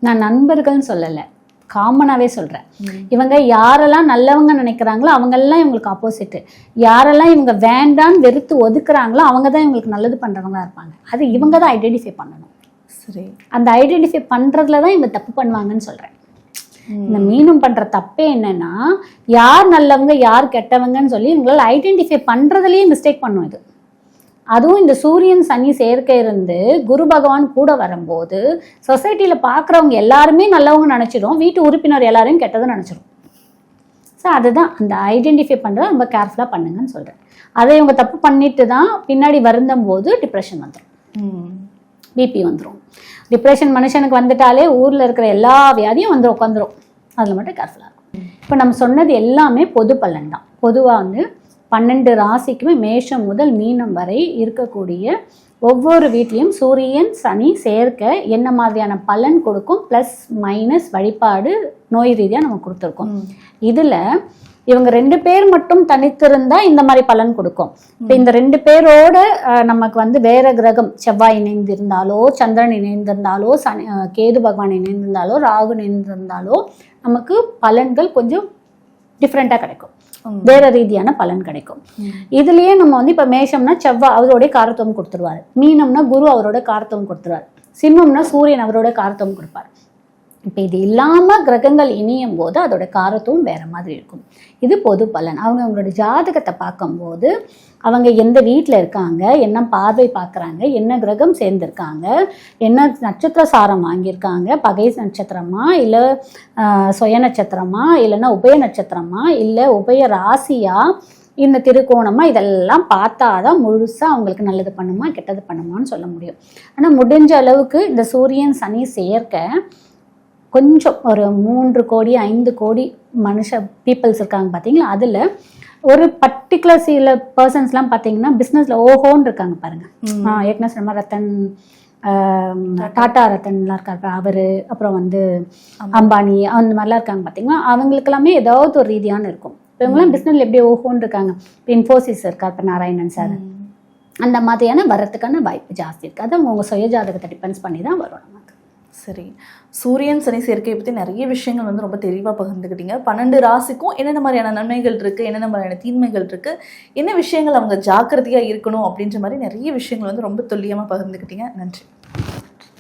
நான் நண்பர்கள்னு சொல்லலை, காமனாகவே சொல்கிறேன். இவங்க யாரெல்லாம் நல்லவங்க நினைக்கிறாங்களோ அவங்கெல்லாம் இவங்களுக்கு ஆப்போசிட்டு. யாரெல்லாம் இவங்க வேண்டான்னு வெறுத்து ஒதுக்குறாங்களோ அவங்க தான் இவங்களுக்கு நல்லது பண்ணுறவங்களா இருப்பாங்க. அது இவங்க தான் ஐடென்டிஃபை பண்ணணும். சரி, அந்த ஐடென்டிஃபை பண்ணுறதுல தான் இவங்க தப்பு பண்ணுவாங்கன்னு சொல்கிறேன். இந்த மீனும் பண்ணுற தப்பே என்னன்னா, யார் நல்லவங்க யார் கெட்டவங்கன்னு சொல்லி இவங்களால ஐடென்டிஃபை பண்ணுறதுலேயே மிஸ்டேக் பண்ணும் இது. அதுவும் இந்த சூரியன் சனி சேர்க்கை இருந்து குரு பகவான் கூட வரும்போது சொசைட்டியில் பார்க்குறவங்க எல்லாருமே நல்லவங்க நினச்சிடும், வீட்டு உறுப்பினர் எல்லாரையும் கெட்டதும் நினச்சிடும். ஸோ அதுதான் அந்த ஐடென்டிஃபை பண்ணுறத ரொம்ப கேர்ஃபுல்லாக பண்ணுங்கன்னு சொல்கிறேன். அதை இவங்க தப்பு பண்ணிட்டு தான் பின்னாடி வருந்தும் போது டிப்ரெஷன் வந்துடும், பிபி வந்துடும். டிப்ரெஷன் மனுஷனுக்கு வந்துட்டாலே ஊரில் இருக்கிற எல்லா வியாதியும் வந்து உட்காந்துரும். அதில் மட்டும் கேர்ஃபுல்லாக இருக்கும். இப்போ நம்ம சொன்னது எல்லாமே பொது பலன் தான். பொதுவாக வந்து 12 ராசிக்குமே மேஷம் முதல் மீனம் வரை இருக்கக்கூடிய ஒவ்வொரு வீட்லேயும் சூரியன் சனி சேர்க்க என்ன மாதிரியான பலன் கொடுக்கும், ப்ளஸ் மைனஸ் வழிபாடு நோய் ரீதியாக நம்ம கொடுத்துருக்கோம். இதில் இவங்க 2 பேர் மட்டும் தனித்திருந்தா இந்த மாதிரி பலன் கொடுக்கும். இப்போ இந்த 2 பேரோட நமக்கு வந்து வேற கிரகம் செவ்வாய் இணைந்திருந்தாலோ, சந்திரன் இணைந்திருந்தாலோ, சனி கேது பகவான் இணைந்திருந்தாலோ, ராகு இணைந்திருந்தாலோ நமக்கு பலன்கள் கொஞ்சம் டிஃப்ரெண்ட்டாக கிடைக்கும், வேற ரீதியான பலன் கிடைக்கும். இதுலயே நம்ம வந்து இப்ப மேஷம்னா செவ்வாய் அவரோட காரத்துவம் கொடுத்துருவாரு, மீனம்னா குரு அவரோட காரத்துவம் கொடுத்துருவாரு, சிம்மம்னா சூரியன் அவரோட காரத்துவம் கொடுப்பாரு. இப்போ இது இல்லாமல் கிரகங்கள் இணையும் போது அதோட காரத்துவம் வேற மாதிரி இருக்கும். இது பொது பலன். அவங்களோட ஜாதகத்தை பார்க்கும்போது அவங்க எந்த வீட்டில் இருக்காங்க, என்ன பார்வை பார்க்குறாங்க, என்ன கிரகம் சேர்ந்துருக்காங்க, என்ன நட்சத்திர சாரம் வாங்கியிருக்காங்க, பகை நட்சத்திரமா இல்லை சுய நட்சத்திரமா, இல்லைன்னா உபய நட்சத்திரமா, இல்லை உபய ராசியா, இந்த திருக்கோணமா, இதெல்லாம் பார்த்தாதான் முழுசாக அவங்களுக்கு நல்லது பண்ணுமா கெட்டது பண்ணுமான்னு சொல்ல முடியும். ஆனால் முடிஞ்ச அளவுக்கு இந்த சூரியன் சனி சேர்க்க கொஞ்சம் ஒரு 3 கோடி 5 கோடி பீப்புள்ஸ் இருக்காங்க பார்த்தீங்களா, அதில் ஒரு பர்டிகுலர் சில பர்சன்ஸ்லாம் பார்த்தீங்கன்னா பிஸ்னஸில் ஓஹோன்னு இருக்காங்க பாருங்கள். ஏற்கனவே சொன்ன ரத்தன், டாடா ரத்தன்லாம் இருக்காரு அவர், அப்புறம் வந்து அம்பானி அந்த மாதிரிலாம் இருக்காங்க பார்த்தீங்கன்னா, அவங்களுக்கு எல்லாமே ஏதாவது ஒரு ரீதியான இருக்கும். இவங்களாம் பிஸ்னஸில் எப்படி ஓஹோன்னு இருக்காங்க. இப்போ இன்ஃபோசிஸ் இருக்கார், இப்போ நாராயணன் சார், அந்த மாதிரியான வரத்துக்கான வாய்ப்பு ஜாஸ்தி இருக்குது. அது அவங்க சுய ஜாதகத்தை டிபெண்ட்ஸ் பண்ணி தான் வரும் நமக்கு. சரி, சூரியன் சனி சேர்க்கையை பற்றி நிறைய விஷயங்கள் வந்து ரொம்ப தெளிவாக பகிர்ந்துக்கிட்டீங்க. 12 ராசிக்கும் என்னென்ன மாதிரியான நன்மைகள் இருக்குது, என்னென்ன மாதிரியான தீன்மைகள் இருக்குது, என்ன விஷயங்கள் அவங்க ஜாக்கிரதையாக இருக்கணும் அப்படின்ற மாதிரி நிறைய விஷயங்கள் வந்து ரொம்ப துல்லியமாக பகிர்ந்துக்கிட்டீங்க. நன்றி.